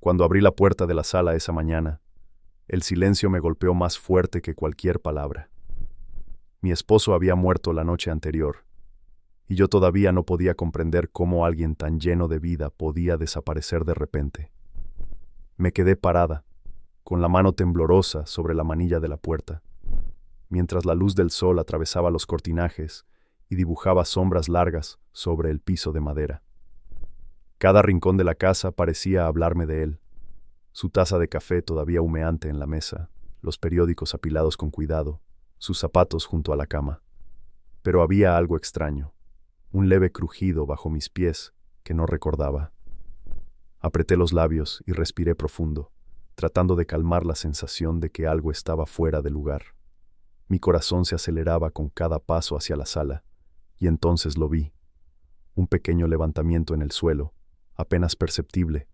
Cuando abrí la puerta de la sala esa mañana, el silencio me golpeó más fuerte que cualquier palabra. Mi esposo había muerto la noche anterior, y yo todavía no podía comprender cómo alguien tan lleno de vida podía desaparecer de repente. Me quedé parada, con la mano temblorosa sobre la manilla de la puerta, mientras la luz del sol atravesaba los cortinajes y dibujaba sombras largas sobre el piso de madera. Cada rincón de la casa parecía hablarme de él. Su taza de café todavía humeante en la mesa, los periódicos apilados con cuidado, sus zapatos junto a la cama. Pero había algo extraño, un leve crujido bajo mis pies que no recordaba. Apreté los labios y respiré profundo, tratando de calmar la sensación de que algo estaba fuera de lugar. Mi corazón se aceleraba con cada paso hacia la sala, y entonces lo vi. Un pequeño levantamiento en el suelo, apenas perceptible,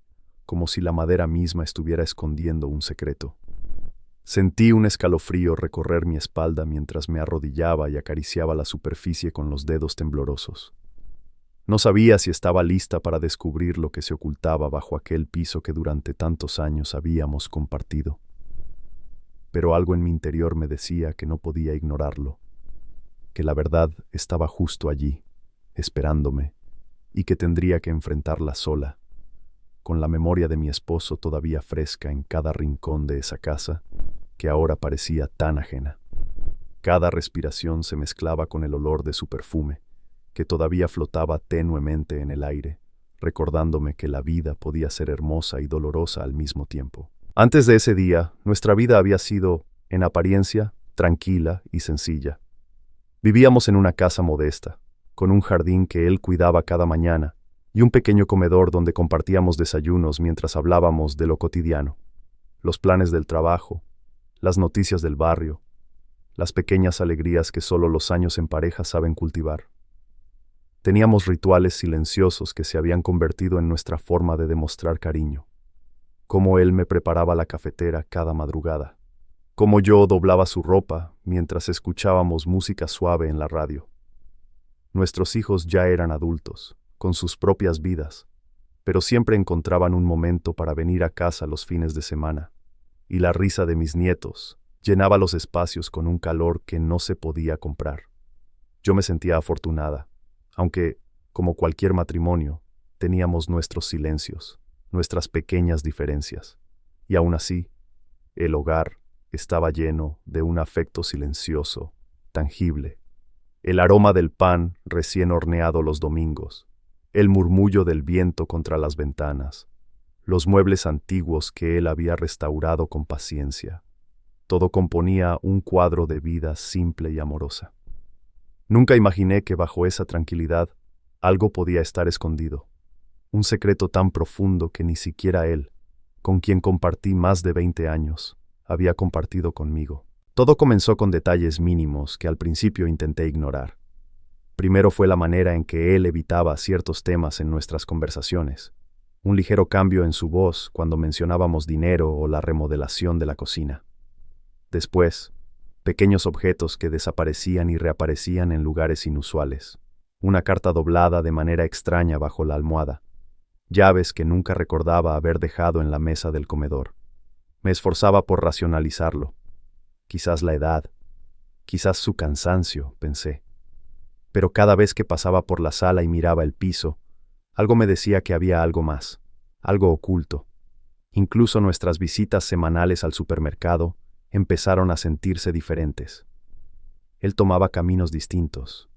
como si la madera misma estuviera escondiendo un secreto. Sentí un escalofrío recorrer mi espalda mientras me arrodillaba y acariciaba la superficie con los dedos temblorosos. No sabía si estaba lista para descubrir lo que se ocultaba bajo aquel piso que durante tantos años habíamos compartido. Pero algo en mi interior me decía que no podía ignorarlo, que la verdad estaba justo allí, esperándome, y que tendría que enfrentarla sola, con la memoria de mi esposo todavía fresca en cada rincón de esa casa, que ahora parecía tan ajena. Cada respiración se mezclaba con el olor de su perfume, que todavía flotaba tenuemente en el aire, recordándome que la vida podía ser hermosa y dolorosa al mismo tiempo. Antes de ese día, nuestra vida había sido, en apariencia, tranquila y sencilla. Vivíamos en una casa modesta, con un jardín que él cuidaba cada mañana, y un pequeño comedor donde compartíamos desayunos mientras hablábamos de lo cotidiano, los planes del trabajo, las noticias del barrio, las pequeñas alegrías que solo los años en pareja saben cultivar. Teníamos rituales silenciosos que se habían convertido en nuestra forma de demostrar cariño. Cómo él me preparaba la cafetera cada madrugada. Cómo yo doblaba su ropa mientras escuchábamos música suave en la radio. Nuestros hijos ya eran adultos, con sus propias vidas, pero siempre encontraban un momento para venir a casa los fines de semana, y la risa de mis nietos llenaba los espacios con un calor que no se podía comprar. Yo me sentía afortunada, aunque, como cualquier matrimonio, teníamos nuestros silencios, nuestras pequeñas diferencias, y aún así, el hogar estaba lleno de un afecto silencioso, tangible. El aroma del pan recién horneado los domingos, el murmullo del viento contra las ventanas, los muebles antiguos que él había restaurado con paciencia. Todo componía un cuadro de vida simple y amorosa. Nunca imaginé que bajo esa tranquilidad algo podía estar escondido, un secreto tan profundo que ni siquiera él, con quien compartí más de 20 años, había compartido conmigo. Todo comenzó con detalles mínimos que al principio intenté ignorar. Primero fue la manera en que él evitaba ciertos temas en nuestras conversaciones, un ligero cambio en su voz cuando mencionábamos dinero o la remodelación de la cocina. Después, pequeños objetos que desaparecían y reaparecían en lugares inusuales, una carta doblada de manera extraña bajo la almohada, llaves que nunca recordaba haber dejado en la mesa del comedor. Me esforzaba por racionalizarlo. Quizás la edad, quizás su cansancio, pensé. Pero cada vez que pasaba por la sala y miraba el piso, algo me decía que había algo más, algo oculto. Incluso nuestras visitas semanales al supermercado empezaron a sentirse diferentes. Él tomaba caminos distintos,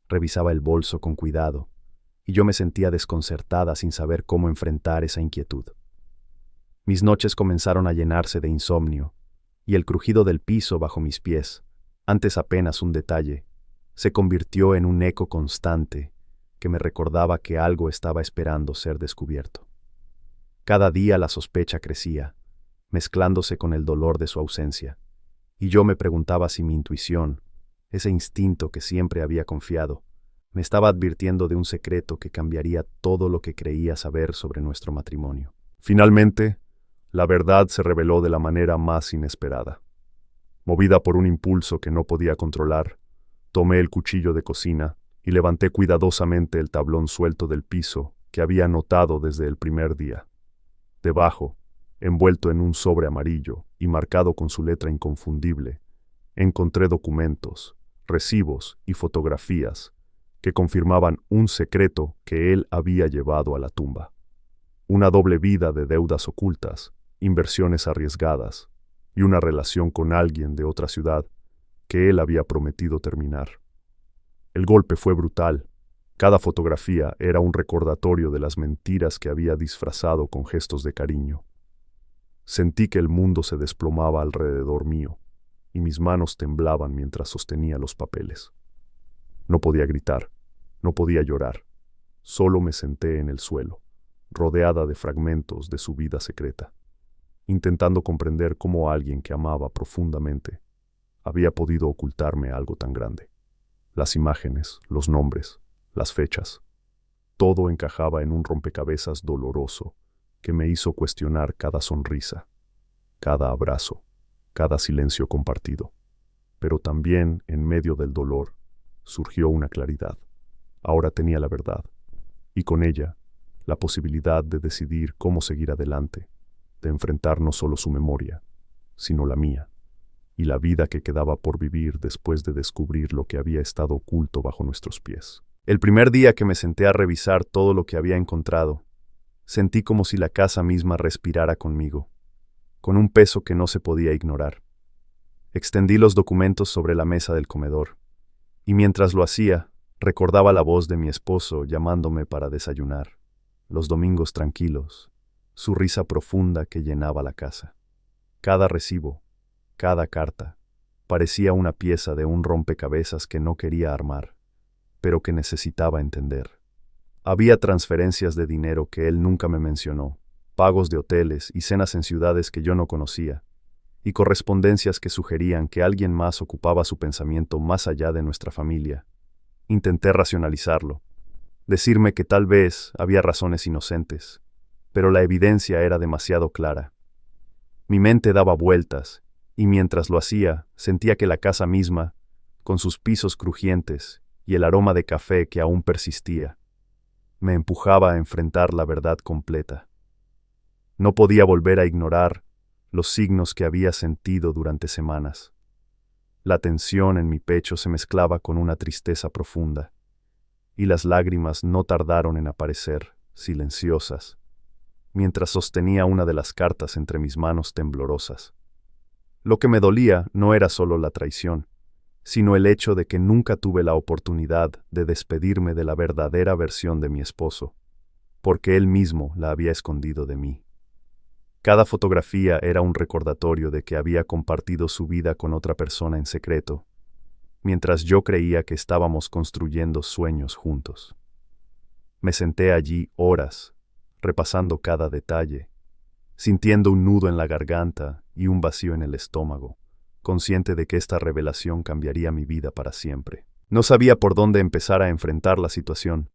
revisaba el bolso con cuidado, y yo me sentía desconcertada sin saber cómo enfrentar esa inquietud. Mis noches comenzaron a llenarse de insomnio, y el crujido del piso bajo mis pies, antes apenas un detalle, se convirtió en un eco constante que me recordaba que algo estaba esperando ser descubierto. Cada día la sospecha crecía, mezclándose con el dolor de su ausencia, y yo me preguntaba si mi intuición, ese instinto que siempre había confiado, me estaba advirtiendo de un secreto que cambiaría todo lo que creía saber sobre nuestro matrimonio. Finalmente, la verdad se reveló de la manera más inesperada. Movida por un impulso que no podía controlar, tomé el cuchillo de cocina y levanté cuidadosamente el tablón suelto del piso que había notado desde el primer día. Debajo, Envuelto en un sobre amarillo y marcado con su letra inconfundible, encontré documentos, recibos y fotografías que confirmaban un secreto que él había llevado a la tumba. Una doble vida de deudas ocultas, inversiones arriesgadas y una relación con alguien de otra ciudad que él había prometido terminar. El golpe fue brutal. Cada fotografía era un recordatorio de las mentiras que había disfrazado con gestos de cariño. Sentí que el mundo se desplomaba alrededor mío, y mis manos temblaban mientras sostenía los papeles. No podía gritar, no podía llorar. Solo me senté en el suelo, rodeada de fragmentos de su vida secreta, intentando comprender cómo alguien que amaba profundamente había podido ocultarme algo tan grande. Las imágenes, los nombres, las fechas, todo encajaba en un rompecabezas doloroso que me hizo cuestionar cada sonrisa, cada abrazo, cada silencio compartido. Pero también, en medio del dolor, surgió una claridad. Ahora tenía la verdad, y con ella, la posibilidad de decidir cómo seguir adelante, de enfrentar no solo su memoria, sino la mía, y la vida que quedaba por vivir después de descubrir lo que había estado oculto bajo nuestros pies. El primer día que me senté a revisar todo lo que había encontrado, sentí como si la casa misma respirara conmigo, con un peso que no se podía ignorar. Extendí los documentos sobre la mesa del comedor, y mientras lo hacía, recordaba la voz de mi esposo llamándome para desayunar, los domingos tranquilos, su risa profunda que llenaba la casa. Cada recibo, cada carta, parecía una pieza de un rompecabezas que no quería armar, pero que necesitaba entender. Había transferencias de dinero que él nunca me mencionó, pagos de hoteles y cenas en ciudades que yo no conocía, y correspondencias que sugerían que alguien más ocupaba su pensamiento más allá de nuestra familia. Intenté racionalizarlo, decirme que tal vez había razones inocentes, pero la evidencia era demasiado clara. Mi mente daba vueltas, y mientras lo hacía, sentía que la casa misma, con sus pisos crujientes y el aroma de café que aún persistía, me empujaba a enfrentar la verdad completa. No podía volver a ignorar los signos que había sentido durante semanas. La tensión en mi pecho se mezclaba con una tristeza profunda, y las lágrimas no tardaron en aparecer, silenciosas, mientras sostenía una de las cartas entre mis manos temblorosas. Lo que me dolía no era solo la traición, sino el hecho de que nunca tuve la oportunidad de despedirme de la verdadera versión de mi esposo, porque él mismo la había escondido de mí. Cada fotografía era un recordatorio de que había compartido su vida con otra persona en secreto, mientras yo creía que estábamos construyendo sueños juntos. Me senté allí horas, repasando cada detalle, sintiendo un nudo en la garganta y un vacío en el estómago, consciente de que esta revelación cambiaría mi vida para siempre. No sabía por dónde empezar a enfrentar la situación.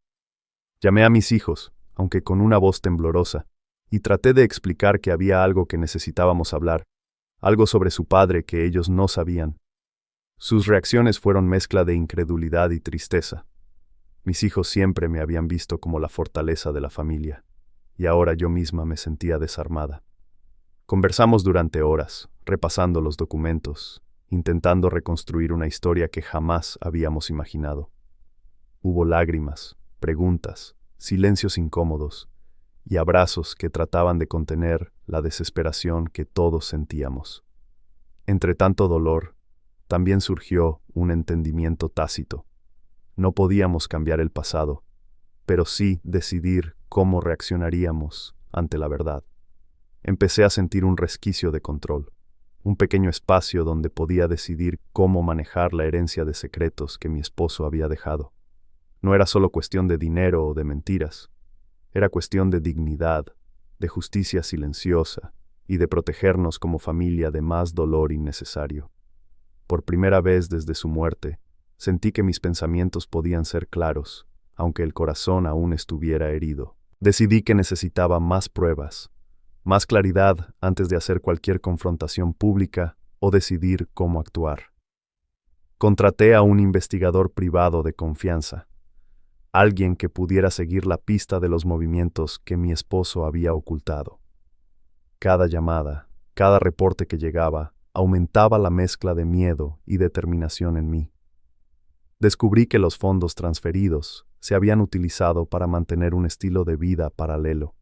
Llamé a mis hijos, aunque con una voz temblorosa, y traté de explicar que había algo que necesitábamos hablar, algo sobre su padre que ellos no sabían. Sus reacciones fueron mezcla de incredulidad y tristeza. Mis hijos siempre me habían visto como la fortaleza de la familia, y ahora yo misma me sentía desarmada. Conversamos durante horas, repasando los documentos, intentando reconstruir una historia que jamás habíamos imaginado. Hubo lágrimas, preguntas, silencios incómodos y abrazos que trataban de contener la desesperación que todos sentíamos. Entre tanto dolor, también surgió un entendimiento tácito. No podíamos cambiar el pasado, pero sí decidir cómo reaccionaríamos ante la verdad. Empecé a sentir un resquicio de control, un pequeño espacio donde podía decidir cómo manejar la herencia de secretos que mi esposo había dejado. No era solo cuestión de dinero o de mentiras, era cuestión de dignidad, de justicia silenciosa y de protegernos como familia de más dolor innecesario. Por primera vez desde su muerte, sentí que mis pensamientos podían ser claros, aunque el corazón aún estuviera herido. Decidí que necesitaba más pruebas, más claridad antes de hacer cualquier confrontación pública o decidir cómo actuar. Contraté a un investigador privado de confianza, alguien que pudiera seguir la pista de los movimientos que mi esposo había ocultado. Cada llamada, cada reporte que llegaba, aumentaba la mezcla de miedo y determinación en mí. Descubrí que los fondos transferidos se habían utilizado para mantener un estilo de vida paralelo,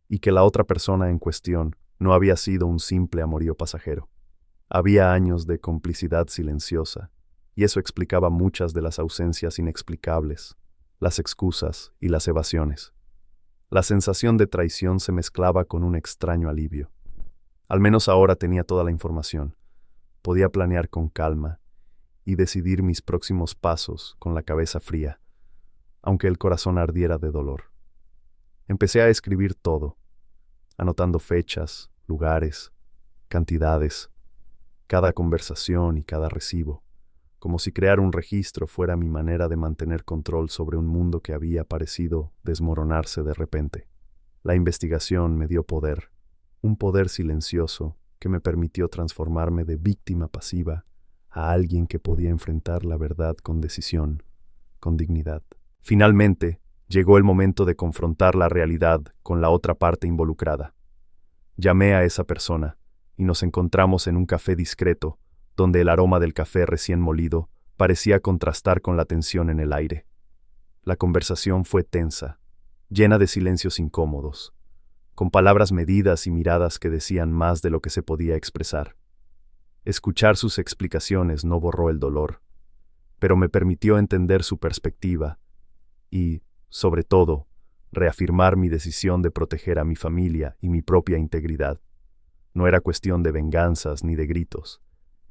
y que la otra persona en cuestión no había sido un simple amorío pasajero. Había años de complicidad silenciosa, y eso explicaba muchas de las ausencias inexplicables, las excusas y las evasiones. La sensación de traición se mezclaba con un extraño alivio. Al menos ahora tenía toda la información. Podía planear con calma y decidir mis próximos pasos con la cabeza fría, aunque el corazón ardiera de dolor. Empecé a escribir todo, anotando fechas, lugares, cantidades, cada conversación y cada recibo, como si crear un registro fuera mi manera de mantener control sobre un mundo que había parecido desmoronarse de repente. La investigación me dio poder, un poder silencioso que me permitió transformarme de víctima pasiva a alguien que podía enfrentar la verdad con decisión, con dignidad. Finalmente, llegó el momento de confrontar la realidad con la otra parte involucrada. Llamé a esa persona y nos encontramos en un café discreto, donde el aroma del café recién molido parecía contrastar con la tensión en el aire. La conversación fue tensa, llena de silencios incómodos, con palabras medidas y miradas que decían más de lo que se podía expresar. Escuchar sus explicaciones no borró el dolor, pero me permitió entender su perspectiva y, sobre todo, reafirmar mi decisión de proteger a mi familia y mi propia integridad. No era cuestión de venganzas ni de gritos,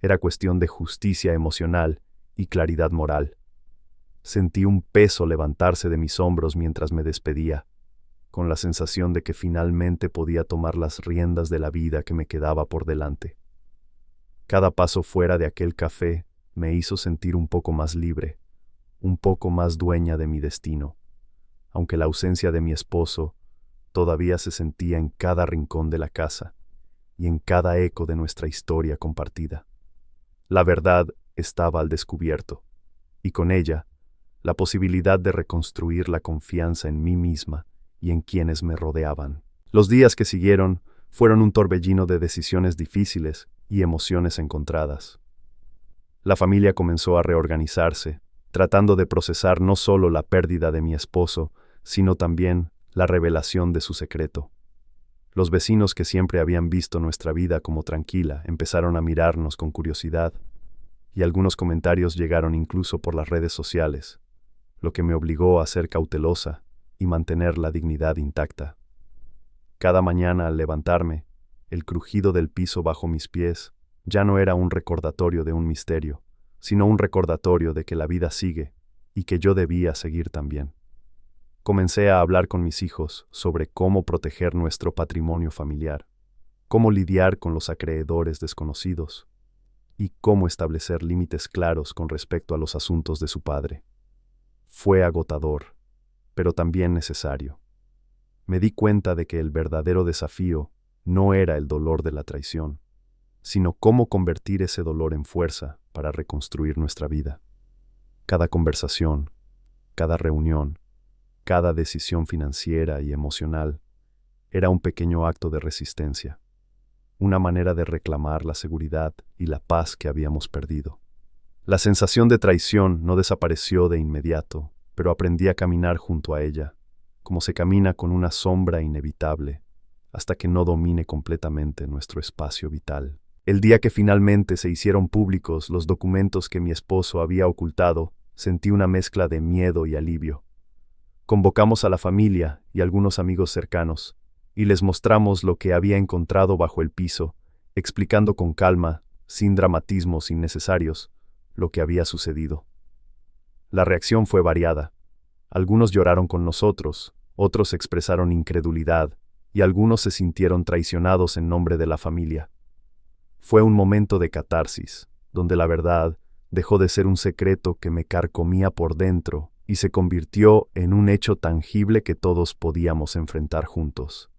era cuestión de justicia emocional y claridad moral. Sentí un peso levantarse de mis hombros mientras me despedía, con la sensación de que finalmente podía tomar las riendas de la vida que me quedaba por delante. Cada paso fuera de aquel café me hizo sentir un poco más libre, un poco más dueña de mi destino, aunque la ausencia de mi esposo todavía se sentía en cada rincón de la casa y en cada eco de nuestra historia compartida. La verdad estaba al descubierto, y con ella, la posibilidad de reconstruir la confianza en mí misma y en quienes me rodeaban. Los días que siguieron fueron un torbellino de decisiones difíciles y emociones encontradas. La familia comenzó a reorganizarse, tratando de procesar no solo la pérdida de mi esposo, sino también la revelación de su secreto. Los vecinos que siempre habían visto nuestra vida como tranquila empezaron a mirarnos con curiosidad, y algunos comentarios llegaron incluso por las redes sociales, lo que me obligó a ser cautelosa y mantener la dignidad intacta. Cada mañana al levantarme, el crujido del piso bajo mis pies ya no era un recordatorio de un misterio, sino un recordatorio de que la vida sigue y que yo debía seguir también. Comencé a hablar con mis hijos sobre cómo proteger nuestro patrimonio familiar, cómo lidiar con los acreedores desconocidos y cómo establecer límites claros con respecto a los asuntos de su padre. Fue agotador, pero también necesario. Me di cuenta de que el verdadero desafío no era el dolor de la traición, sino cómo convertir ese dolor en fuerza para reconstruir nuestra vida. Cada conversación, cada reunión, cada decisión financiera y emocional era un pequeño acto de resistencia, una manera de reclamar la seguridad y la paz que habíamos perdido. La sensación de traición no desapareció de inmediato, pero aprendí a caminar junto a ella, como se camina con una sombra inevitable, hasta que no domine completamente nuestro espacio vital. El día que finalmente se hicieron públicos los documentos que mi esposo había ocultado, sentí una mezcla de miedo y alivio. Convocamos a la familia y algunos amigos cercanos, y les mostramos lo que había encontrado bajo el piso, explicando con calma, sin dramatismos innecesarios, lo que había sucedido. La reacción fue variada. Algunos lloraron con nosotros, otros expresaron incredulidad, y algunos se sintieron traicionados en nombre de la familia. Fue un momento de catarsis, donde la verdad dejó de ser un secreto que me carcomía por dentro y se convirtió en un hecho tangible que todos podíamos enfrentar juntos.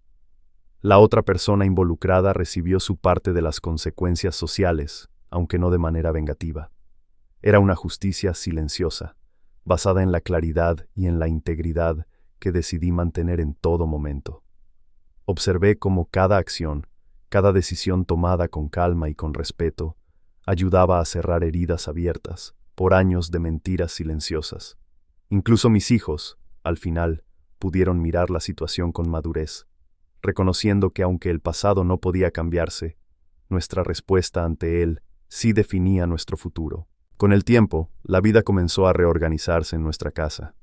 La otra persona involucrada recibió su parte de las consecuencias sociales, aunque no de manera vengativa. Era una justicia silenciosa, basada en la claridad y en la integridad que decidí mantener en todo momento. Observé cómo cada acción, Cada decisión tomada con calma y con respeto ayudaba a cerrar heridas abiertas por años de mentiras silenciosas. Incluso mis hijos, al final, pudieron mirar la situación con madurez, reconociendo que aunque el pasado no podía cambiarse, nuestra respuesta ante él sí definía nuestro futuro. Con el tiempo, la vida comenzó a reorganizarse en nuestra casa.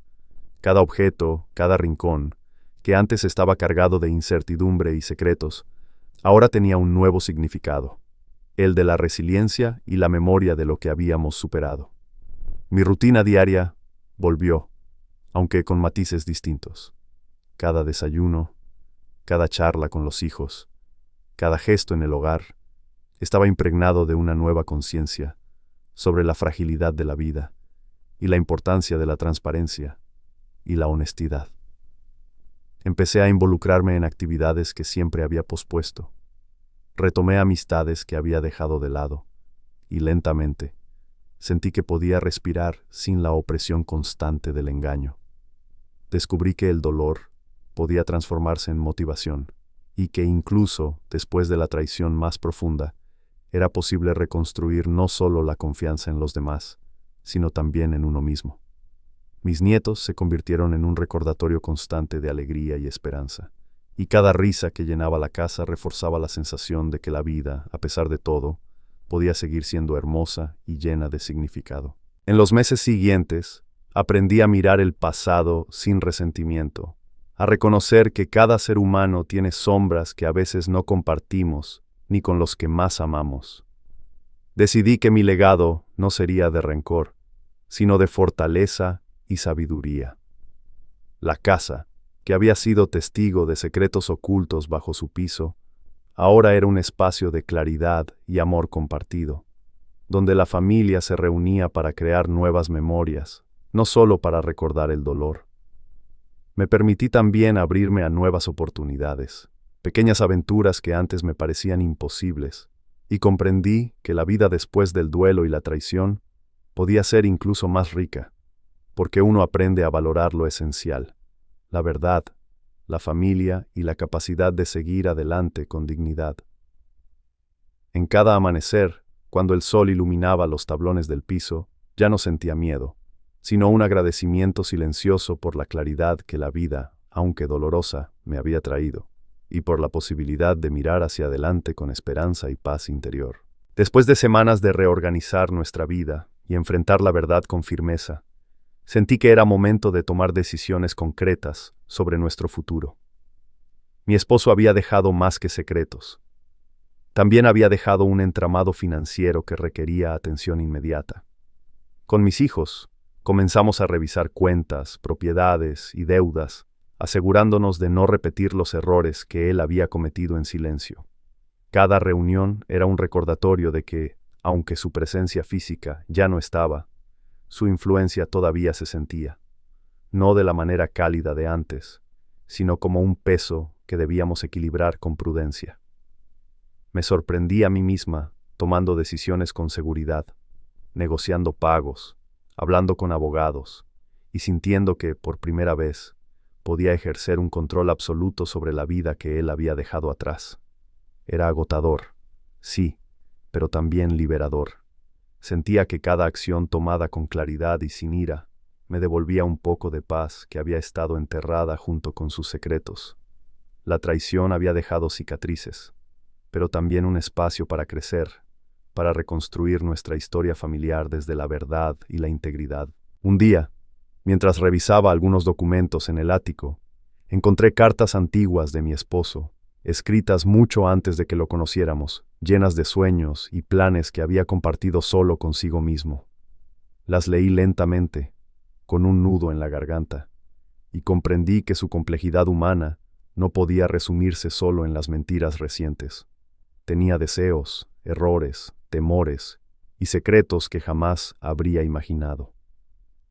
Cada objeto, cada rincón, que antes estaba cargado de incertidumbre y secretos, ahora tenía un nuevo significado, el de la resiliencia y la memoria de lo que habíamos superado. Mi rutina diaria volvió, aunque con matices distintos. Cada desayuno, cada charla con los hijos, cada gesto en el hogar, estaba impregnado de una nueva conciencia sobre la fragilidad de la vida y la importancia de la transparencia y la honestidad. Empecé a involucrarme en actividades que siempre había pospuesto. Retomé amistades que había dejado de lado y lentamente sentí que podía respirar sin la opresión constante del engaño. Descubrí que el dolor podía transformarse en motivación y que incluso después de la traición más profunda, era posible reconstruir no solo la confianza en los demás, sino también en uno mismo. Mis nietos se convirtieron en un recordatorio constante de alegría y esperanza, y cada risa que llenaba la casa reforzaba la sensación de que la vida, a pesar de todo, podía seguir siendo hermosa y llena de significado. En los meses siguientes, aprendí a mirar el pasado sin resentimiento, a reconocer que cada ser humano tiene sombras que a veces no compartimos ni con los que más amamos. Decidí que mi legado no sería de rencor, sino de fortaleza y sabiduría. La casa, que había sido testigo de secretos ocultos bajo su piso, ahora era un espacio de claridad y amor compartido, donde la familia se reunía para crear nuevas memorias, no solo para recordar el dolor. Me permití también abrirme a nuevas oportunidades, pequeñas aventuras que antes me parecían imposibles, y comprendí que la vida después del duelo y la traición podía ser incluso más rica, porque uno aprende a valorar lo esencial, la verdad, la familia y la capacidad de seguir adelante con dignidad. En cada amanecer, cuando el sol iluminaba los tablones del piso, ya no sentía miedo, sino un agradecimiento silencioso por la claridad que la vida, aunque dolorosa, me había traído, y por la posibilidad de mirar hacia adelante con esperanza y paz interior. Después de semanas de reorganizar nuestra vida y enfrentar la verdad con firmeza, sentí que era momento de tomar decisiones concretas sobre nuestro futuro. Mi esposo había dejado más que secretos. También había dejado un entramado financiero que requería atención inmediata. Con mis hijos, comenzamos a revisar cuentas, propiedades y deudas, asegurándonos de no repetir los errores que él había cometido en silencio. Cada reunión era un recordatorio de que, aunque su presencia física ya no estaba, su influencia todavía se sentía, no de la manera cálida de antes, sino como un peso que debíamos equilibrar con prudencia. Me sorprendí a mí misma tomando decisiones con seguridad, negociando pagos, hablando con abogados y sintiendo que, por primera vez, podía ejercer un control absoluto sobre la vida que él había dejado atrás. Era agotador, sí, pero también liberador. Sentía que cada acción tomada con claridad y sin ira me devolvía un poco de paz que había estado enterrada junto con sus secretos. La traición había dejado cicatrices, pero también un espacio para crecer, para reconstruir nuestra historia familiar desde la verdad y la integridad. Un día, mientras revisaba algunos documentos en el ático, encontré cartas antiguas de mi esposo, escritas mucho antes de que lo conociéramos, llenas de sueños y planes que había compartido solo consigo mismo. Las leí lentamente, con un nudo en la garganta, y comprendí que su complejidad humana no podía resumirse solo en las mentiras recientes. Tenía deseos, errores, temores y secretos que jamás habría imaginado.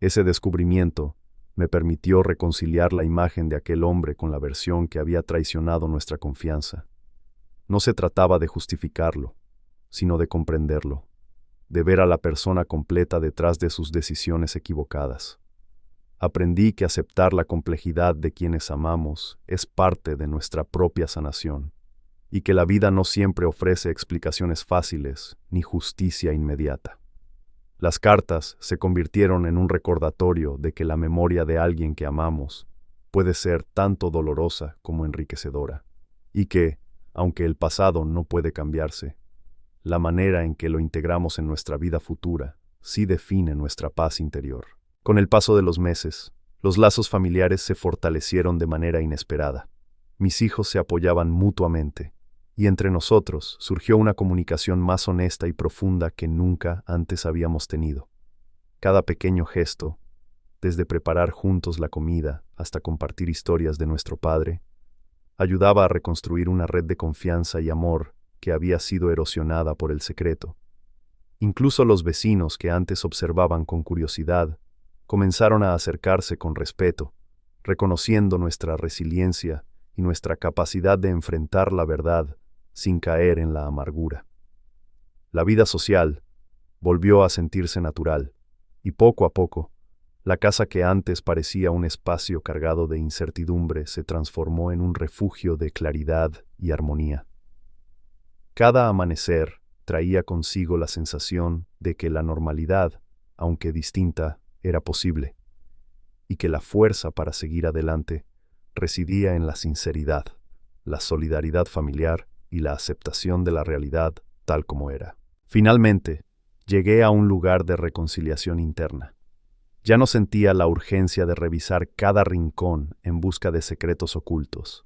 Ese descubrimiento me permitió reconciliar la imagen de aquel hombre con la versión que había traicionado nuestra confianza. No se trataba de justificarlo, sino de comprenderlo, de ver a la persona completa detrás de sus decisiones equivocadas. Aprendí que aceptar la complejidad de quienes amamos es parte de nuestra propia sanación, y que la vida no siempre ofrece explicaciones fáciles ni justicia inmediata. Las cartas se convirtieron en un recordatorio de que la memoria de alguien que amamos puede ser tanto dolorosa como enriquecedora, y que, aunque el pasado no puede cambiarse, la manera en que lo integramos en nuestra vida futura sí define nuestra paz interior. Con el paso de los meses, los lazos familiares se fortalecieron de manera inesperada. Mis hijos se apoyaban mutuamente, y entre nosotros surgió una comunicación más honesta y profunda que nunca antes habíamos tenido. Cada pequeño gesto, desde preparar juntos la comida hasta compartir historias de nuestro padre, ayudaba a reconstruir una red de confianza y amor que había sido erosionada por el secreto. Incluso los vecinos que antes observaban con curiosidad comenzaron a acercarse con respeto, reconociendo nuestra resiliencia y nuestra capacidad de enfrentar la verdad sin caer en la amargura. La vida social volvió a sentirse natural, y poco a poco, la casa que antes parecía un espacio cargado de incertidumbre se transformó en un refugio de claridad y armonía. Cada amanecer traía consigo la sensación de que la normalidad, aunque distinta, era posible, y que la fuerza para seguir adelante residía en la sinceridad, la solidaridad familiar y la aceptación de la realidad tal como era. Finalmente, llegué a un lugar de reconciliación interna. Ya no sentía la urgencia de revisar cada rincón en busca de secretos ocultos.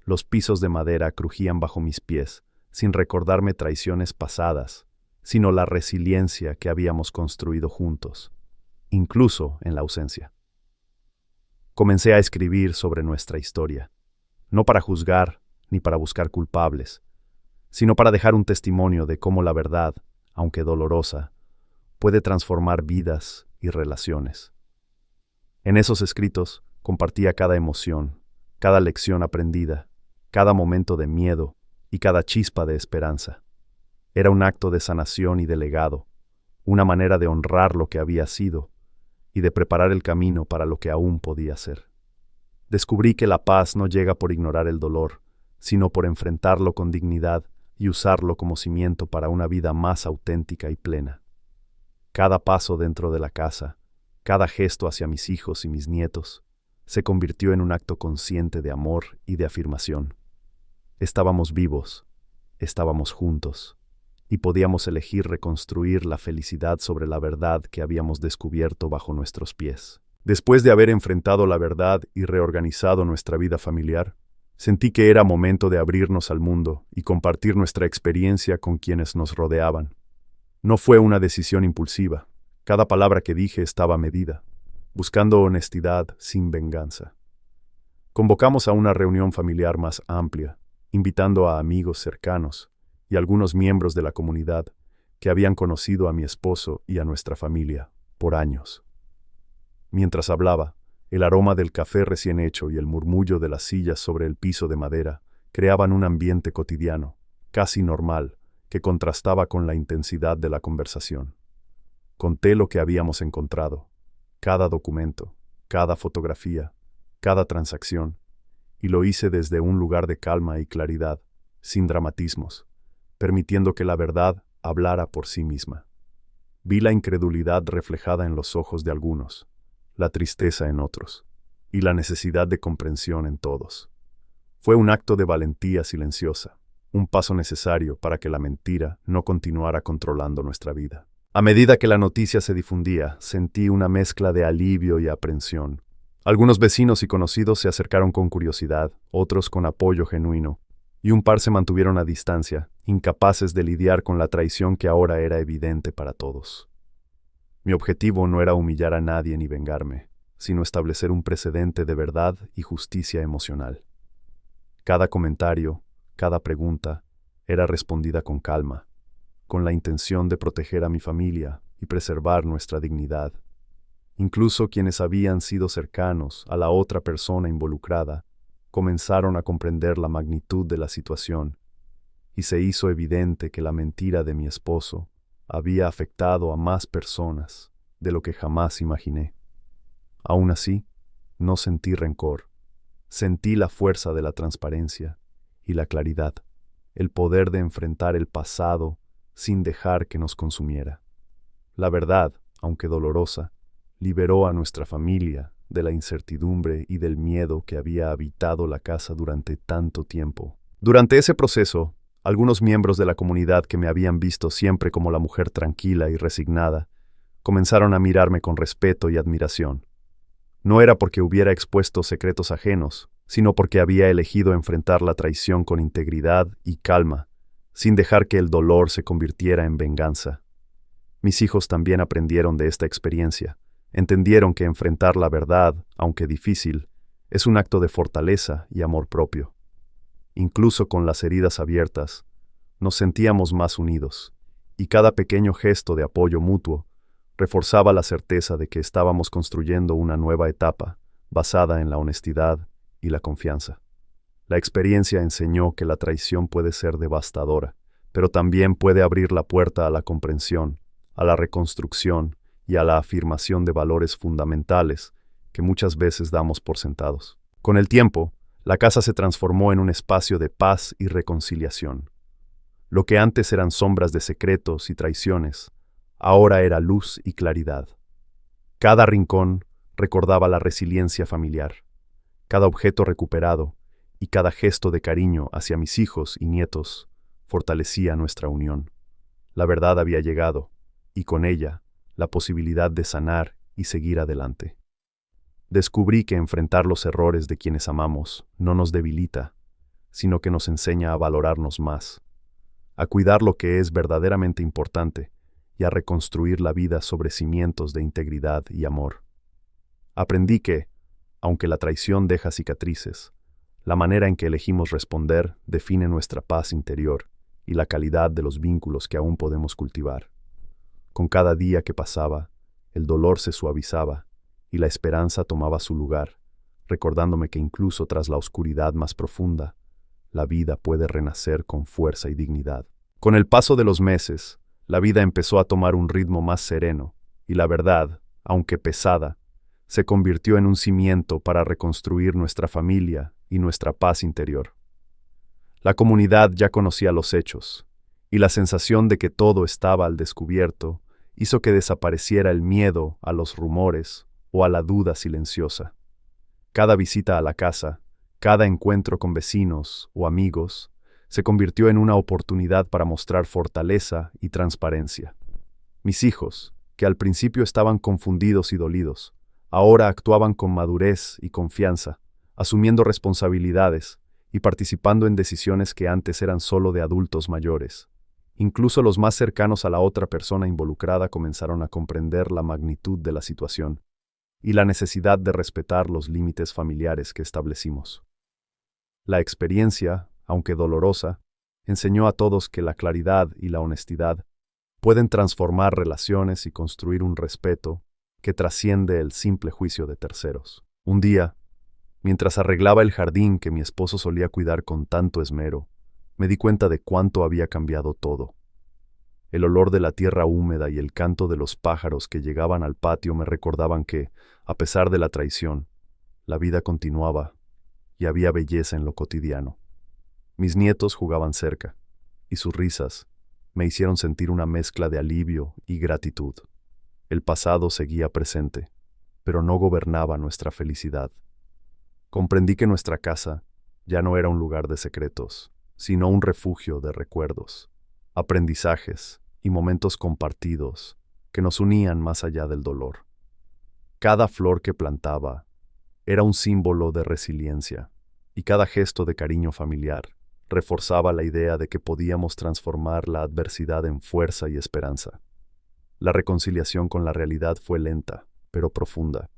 Los pisos de madera crujían bajo mis pies, sin recordarme traiciones pasadas, sino la resiliencia que habíamos construido juntos, incluso en la ausencia. Comencé a escribir sobre nuestra historia, no para juzgar ni para buscar culpables, sino para dejar un testimonio de cómo la verdad, aunque dolorosa, puede transformar vidas y relaciones. En esos escritos compartía cada emoción, cada lección aprendida, cada momento de miedo y cada chispa de esperanza. Era un acto de sanación y de legado, una manera de honrar lo que había sido y de preparar el camino para lo que aún podía ser. Descubrí que la paz no llega por ignorar el dolor, sino por enfrentarlo con dignidad y usarlo como cimiento para una vida más auténtica y plena. Cada paso dentro de la casa, cada gesto hacia mis hijos y mis nietos, se convirtió en un acto consciente de amor y de afirmación. Estábamos vivos, estábamos juntos, y podíamos elegir reconstruir la felicidad sobre la verdad que habíamos descubierto bajo nuestros pies. Después de haber enfrentado la verdad y reorganizado nuestra vida familiar, sentí que era momento de abrirnos al mundo y compartir nuestra experiencia con quienes nos rodeaban. No fue una decisión impulsiva. Cada palabra que dije estaba medida, buscando honestidad sin venganza. Convocamos a una reunión familiar más amplia, invitando a amigos cercanos y algunos miembros de la comunidad que habían conocido a mi esposo y a nuestra familia por años. Mientras hablaba, el aroma del café recién hecho y el murmullo de las sillas sobre el piso de madera creaban un ambiente cotidiano, casi normal, que contrastaba con la intensidad de la conversación. Conté lo que habíamos encontrado, cada documento, cada fotografía, cada transacción, y lo hice desde un lugar de calma y claridad, sin dramatismos, permitiendo que la verdad hablara por sí misma. Vi la incredulidad reflejada en los ojos de algunos, la tristeza en otros, y la necesidad de comprensión en todos. Fue un acto de valentía silenciosa, un paso necesario para que la mentira no continuara controlando nuestra vida. A medida que la noticia se difundía, sentí una mezcla de alivio y aprensión. Algunos vecinos y conocidos se acercaron con curiosidad, otros con apoyo genuino, y un par se mantuvieron a distancia, incapaces de lidiar con la traición que ahora era evidente para todos. Mi objetivo no era humillar a nadie ni vengarme, sino establecer un precedente de verdad y justicia emocional. Cada comentario, cada pregunta, era respondida con calma, con la intención de proteger a mi familia y preservar nuestra dignidad. Incluso quienes habían sido cercanos a la otra persona involucrada comenzaron a comprender la magnitud de la situación, y se hizo evidente que la mentira de mi esposo había afectado a más personas de lo que jamás imaginé. Aún así, no sentí rencor. Sentí la fuerza de la transparencia y la claridad. el poder de enfrentar el pasado sin dejar que nos consumiera. La verdad, aunque dolorosa, liberó a nuestra familia de la incertidumbre y del miedo que había habitado la casa durante tanto tiempo. Durante ese proceso, algunos miembros de la comunidad que me habían visto siempre como la mujer tranquila y resignada, comenzaron a mirarme con respeto y admiración. No era porque hubiera expuesto secretos ajenos, sino porque había elegido enfrentar la traición con integridad y calma, sin dejar que el dolor se convirtiera en venganza. Mis hijos también aprendieron de esta experiencia. Entendieron que enfrentar la verdad, aunque difícil, es un acto de fortaleza y amor propio. Incluso con las heridas abiertas, nos sentíamos más unidos, y cada pequeño gesto de apoyo mutuo reforzaba la certeza de que estábamos construyendo una nueva etapa basada en la honestidad y la confianza. La experiencia enseñó que la traición puede ser devastadora, pero también puede abrir la puerta a la comprensión, a la reconstrucción y a la afirmación de valores fundamentales que muchas veces damos por sentados. Con el tiempo, la casa se transformó en un espacio de paz y reconciliación. Lo que antes eran sombras de secretos y traiciones, ahora era luz y claridad. Cada rincón recordaba la resiliencia familiar, cada objeto recuperado y cada gesto de cariño hacia mis hijos y nietos fortalecía nuestra unión. La verdad había llegado, y con ella, la posibilidad de sanar y seguir adelante. Descubrí que enfrentar los errores de quienes amamos no nos debilita, sino que nos enseña a valorarnos más, a cuidar lo que es verdaderamente importante y a reconstruir la vida sobre cimientos de integridad y amor. Aprendí que, aunque la traición deja cicatrices, la manera en que elegimos responder define nuestra paz interior y la calidad de los vínculos que aún podemos cultivar. Con cada día que pasaba, el dolor se suavizaba y la esperanza tomaba su lugar, recordándome que incluso tras la oscuridad más profunda, la vida puede renacer con fuerza y dignidad. Con el paso de los meses, la vida empezó a tomar un ritmo más sereno, y la verdad, aunque pesada, se convirtió en un cimiento para reconstruir nuestra familia y nuestra paz interior. La comunidad ya conocía los hechos, y la sensación de que todo estaba al descubierto hizo que desapareciera el miedo a los rumores o a la duda silenciosa. Cada visita a la casa, cada encuentro con vecinos o amigos, se convirtió en una oportunidad para mostrar fortaleza y transparencia. Mis hijos, que al principio estaban confundidos y dolidos, ahora actuaban con madurez y confianza, asumiendo responsabilidades y participando en decisiones que antes eran solo de adultos mayores. Incluso los más cercanos a la otra persona involucrada comenzaron a comprender la magnitud de la situación y la necesidad de respetar los límites familiares que establecimos. La experiencia, aunque dolorosa, enseñó a todos que la claridad y la honestidad pueden transformar relaciones y construir un respeto que trasciende el simple juicio de terceros. Un día, mientras arreglaba el jardín que mi esposo solía cuidar con tanto esmero, me di cuenta de cuánto había cambiado todo. El olor de la tierra húmeda y el canto de los pájaros que llegaban al patio me recordaban que, a pesar de la traición, la vida continuaba y había belleza en lo cotidiano. Mis nietos jugaban cerca, y sus risas me hicieron sentir una mezcla de alivio y gratitud. El pasado seguía presente, pero no gobernaba nuestra felicidad. Comprendí que nuestra casa ya no era un lugar de secretos, sino un refugio de recuerdos, aprendizajes y momentos compartidos que nos unían más allá del dolor. Cada flor que plantaba era un símbolo de resiliencia, y cada gesto de cariño familiar reforzaba la idea de que podíamos transformar la adversidad en fuerza y esperanza. La reconciliación con la realidad fue lenta, pero profunda,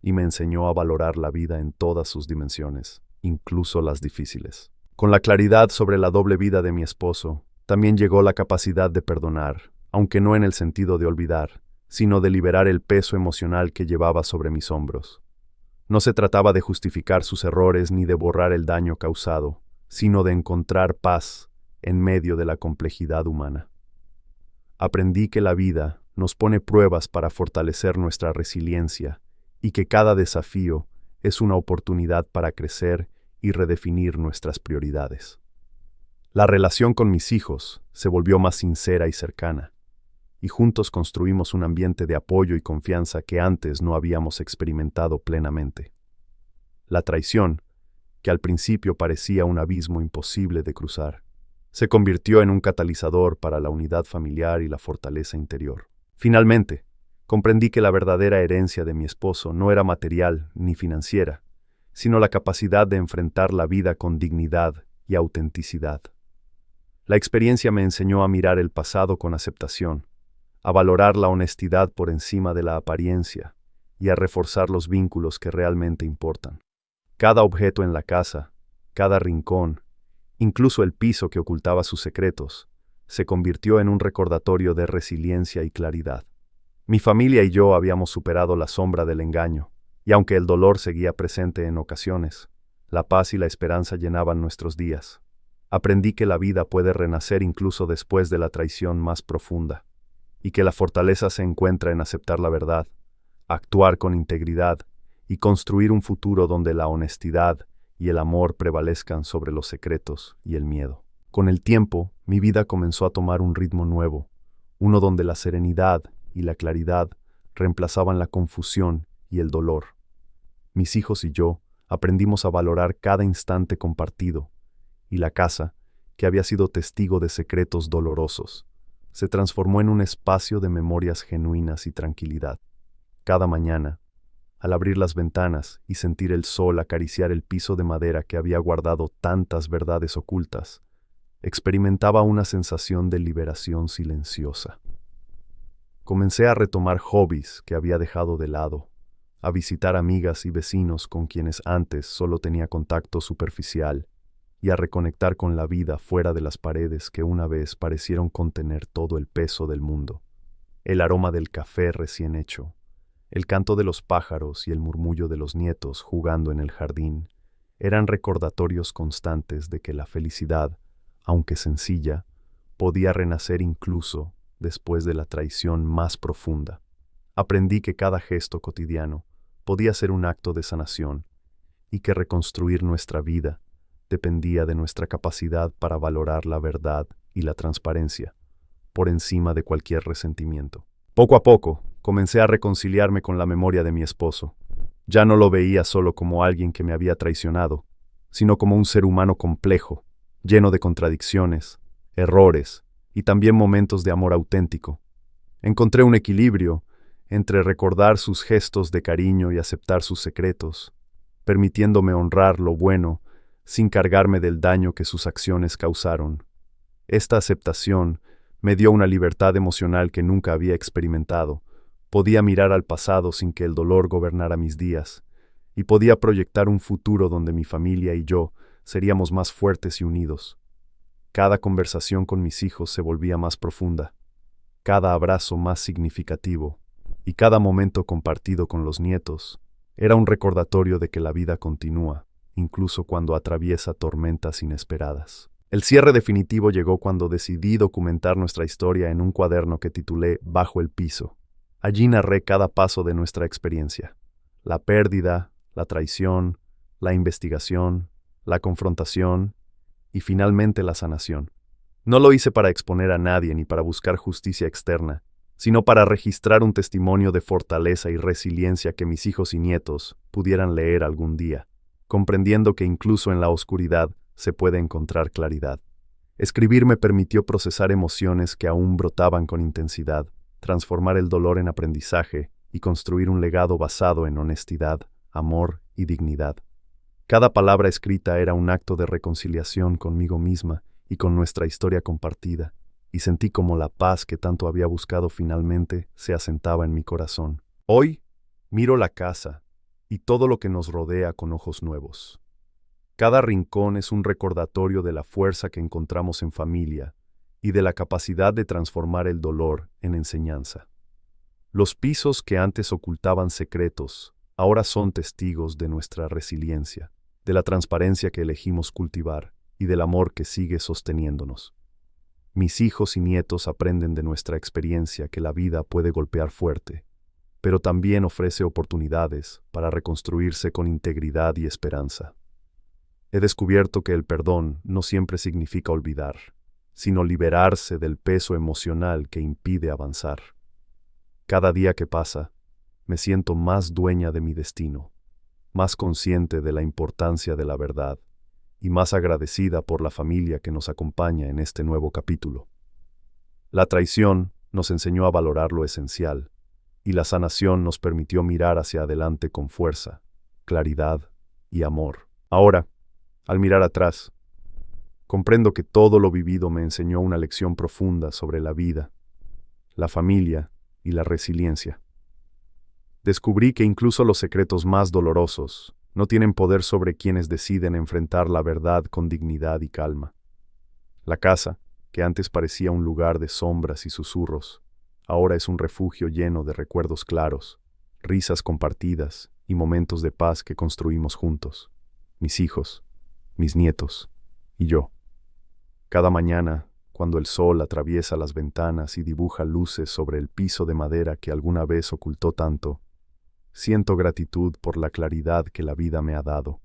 y me enseñó a valorar la vida en todas sus dimensiones, incluso las difíciles. Con la claridad sobre la doble vida de mi esposo, también llegó la capacidad de perdonar, aunque no en el sentido de olvidar, sino de liberar el peso emocional que llevaba sobre mis hombros. No se trataba de justificar sus errores ni de borrar el daño causado, sino de encontrar paz en medio de la complejidad humana. Aprendí que la vida nos pone pruebas para fortalecer nuestra resiliencia y que cada desafío es una oportunidad para crecer y redefinir nuestras prioridades. La relación con mis hijos se volvió más sincera y cercana, y juntos construimos un ambiente de apoyo y confianza que antes no habíamos experimentado plenamente. La traición, que al principio parecía un abismo imposible de cruzar, se convirtió en un catalizador para la unidad familiar y la fortaleza interior. Finalmente, comprendí que la verdadera herencia de mi esposo no era material ni financiera, sino la capacidad de enfrentar la vida con dignidad y autenticidad. La experiencia me enseñó a mirar el pasado con aceptación, a valorar la honestidad por encima de la apariencia y a reforzar los vínculos que realmente importan. Cada objeto en la casa, cada rincón, incluso el piso que ocultaba sus secretos, se convirtió en un recordatorio de resiliencia y claridad. Mi familia y yo habíamos superado la sombra del engaño, y aunque el dolor seguía presente en ocasiones, la paz y la esperanza llenaban nuestros días. Aprendí que la vida puede renacer incluso después de la traición más profunda, y que la fortaleza se encuentra en aceptar la verdad, actuar con integridad y construir un futuro donde la honestidad y el amor prevalezcan sobre los secretos y el miedo. Con el tiempo, mi vida comenzó a tomar un ritmo nuevo, uno donde la serenidad y la claridad reemplazaban la confusión y el dolor. Mis hijos y yo aprendimos a valorar cada instante compartido, y la casa, que había sido testigo de secretos dolorosos, se transformó en un espacio de memorias genuinas y tranquilidad. Cada mañana, al abrir las ventanas y sentir el sol acariciar el piso de madera que había guardado tantas verdades ocultas, experimentaba una sensación de liberación silenciosa. Comencé a retomar hobbies que había dejado de lado, a visitar amigas y vecinos con quienes antes solo tenía contacto superficial, y a reconectar con la vida fuera de las paredes que una vez parecieron contener todo el peso del mundo. El aroma del café recién hecho, el canto de los pájaros y el murmullo de los nietos jugando en el jardín eran recordatorios constantes de que la felicidad, aunque sencilla, podía renacer incluso después de la traición más profunda. Aprendí que cada gesto cotidiano podía ser un acto de sanación y que reconstruir nuestra vida dependía de nuestra capacidad para valorar la verdad y la transparencia, por encima de cualquier resentimiento. Poco a poco, comencé a reconciliarme con la memoria de mi esposo. Ya no lo veía solo como alguien que me había traicionado, sino como un ser humano complejo, lleno de contradicciones, errores y también momentos de amor auténtico. Encontré un equilibrio entre recordar sus gestos de cariño y aceptar sus secretos, permitiéndome honrar lo bueno sin cargarme del daño que sus acciones causaron. Esta aceptación me dio una libertad emocional que nunca había experimentado. Podía mirar al pasado sin que el dolor gobernara mis días, y podía proyectar un futuro donde mi familia y yo seríamos más fuertes y unidos. Cada conversación con mis hijos se volvía más profunda, cada abrazo más significativo, y cada momento compartido con los nietos era un recordatorio de que la vida continúa, incluso cuando atraviesa tormentas inesperadas. El cierre definitivo llegó cuando decidí documentar nuestra historia en un cuaderno que titulé Bajo el piso. Allí narré cada paso de nuestra experiencia: la pérdida, la traición, la investigación, la confrontación y finalmente la sanación. No lo hice para exponer a nadie ni para buscar justicia externa, sino para registrar un testimonio de fortaleza y resiliencia que mis hijos y nietos pudieran leer algún día, comprendiendo que incluso en la oscuridad se puede encontrar claridad. Escribir me permitió procesar emociones que aún brotaban con intensidad, transformar el dolor en aprendizaje y construir un legado basado en honestidad, amor y dignidad. Cada palabra escrita era un acto de reconciliación conmigo misma y con nuestra historia compartida, y sentí como la paz que tanto había buscado finalmente se asentaba en mi corazón. Hoy miro la casa y todo lo que nos rodea con ojos nuevos. Cada rincón es un recordatorio de la fuerza que encontramos en familia y de la capacidad de transformar el dolor en enseñanza. Los pisos que antes ocultaban secretos ahora son testigos de nuestra resiliencia, de la transparencia que elegimos cultivar y del amor que sigue sosteniéndonos. Mis hijos y nietos aprenden de nuestra experiencia que la vida puede golpear fuerte, pero también ofrece oportunidades para reconstruirse con integridad y esperanza. He descubierto que el perdón no siempre significa olvidar, sino liberarse del peso emocional que impide avanzar. Cada día que pasa, me siento más dueña de mi destino, más consciente de la importancia de la verdad y más agradecida por la familia que nos acompaña en este nuevo capítulo. La traición nos enseñó a valorar lo esencial, y la sanación nos permitió mirar hacia adelante con fuerza, claridad y amor. Ahora, al mirar atrás, comprendo que todo lo vivido me enseñó una lección profunda sobre la vida, la familia y la resiliencia. Descubrí que incluso los secretos más dolorosos no tienen poder sobre quienes deciden enfrentar la verdad con dignidad y calma. La casa, que antes parecía un lugar de sombras y susurros, ahora es un refugio lleno de recuerdos claros, risas compartidas y momentos de paz que construimos juntos, mis hijos, mis nietos y yo. Cada mañana, cuando el sol atraviesa las ventanas y dibuja luces sobre el piso de madera que alguna vez ocultó tanto, siento gratitud por la claridad que la vida me ha dado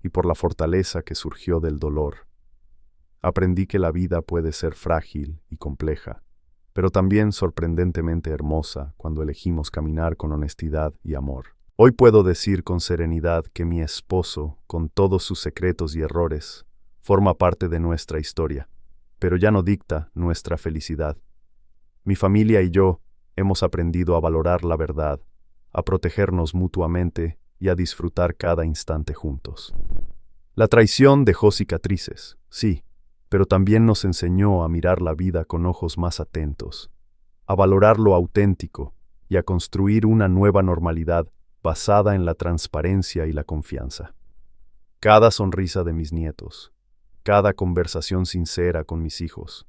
y por la fortaleza que surgió del dolor. Aprendí que la vida puede ser frágil y compleja, pero también sorprendentemente hermosa cuando elegimos caminar con honestidad y amor. Hoy puedo decir con serenidad que mi esposo, con todos sus secretos y errores, forma parte de nuestra historia, pero ya no dicta nuestra felicidad. Mi familia y yo hemos aprendido a valorar la verdad, a protegernos mutuamente y a disfrutar cada instante juntos. La traición dejó cicatrices, sí, pero también nos enseñó a mirar la vida con ojos más atentos, a valorar lo auténtico y a construir una nueva normalidad basada en la transparencia y la confianza. Cada sonrisa de mis nietos, cada conversación sincera con mis hijos,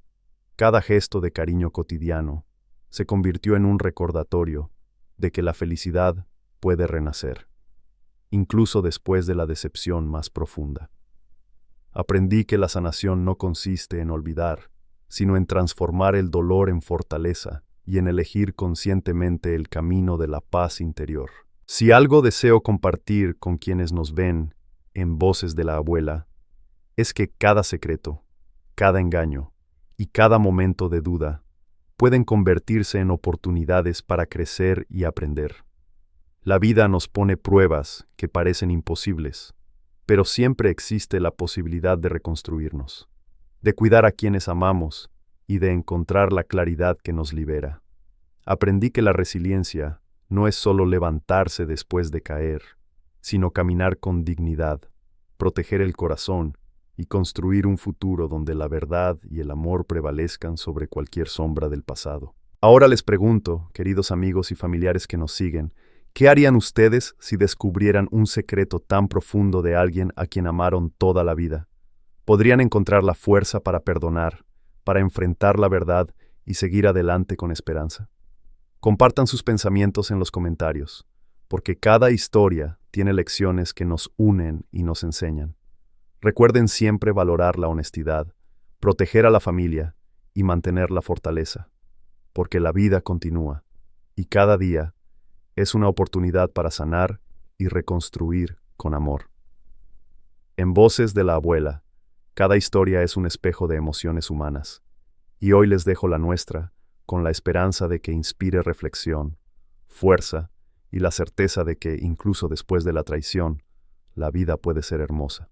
cada gesto de cariño cotidiano, se convirtió en un recordatorio de que la felicidad puede renacer, incluso después de la decepción más profunda. Aprendí que la sanación no consiste en olvidar, sino en transformar el dolor en fortaleza y en elegir conscientemente el camino de la paz interior. Si algo deseo compartir con quienes nos ven en Voces de la Abuela, es que cada secreto, cada engaño y cada momento de duda pueden convertirse en oportunidades para crecer y aprender. La vida nos pone pruebas que parecen imposibles, pero siempre existe la posibilidad de reconstruirnos, de cuidar a quienes amamos y de encontrar la claridad que nos libera. Aprendí que la resiliencia no es solo levantarse después de caer, sino caminar con dignidad, proteger el corazón y construir un futuro donde la verdad y el amor prevalezcan sobre cualquier sombra del pasado. Ahora les pregunto, queridos amigos y familiares que nos siguen, ¿qué harían ustedes si descubrieran un secreto tan profundo de alguien a quien amaron toda la vida? ¿Podrían encontrar la fuerza para perdonar, para enfrentar la verdad y seguir adelante con esperanza? Compartan sus pensamientos en los comentarios, porque cada historia tiene lecciones que nos unen y nos enseñan. Recuerden siempre valorar la honestidad, proteger a la familia y mantener la fortaleza, porque la vida continúa y cada día es una oportunidad para sanar y reconstruir con amor. En Voces de la Abuela, cada historia es un espejo de emociones humanas, y hoy les dejo la nuestra con la esperanza de que inspire reflexión, fuerza y la certeza de que, incluso después de la traición, la vida puede ser hermosa.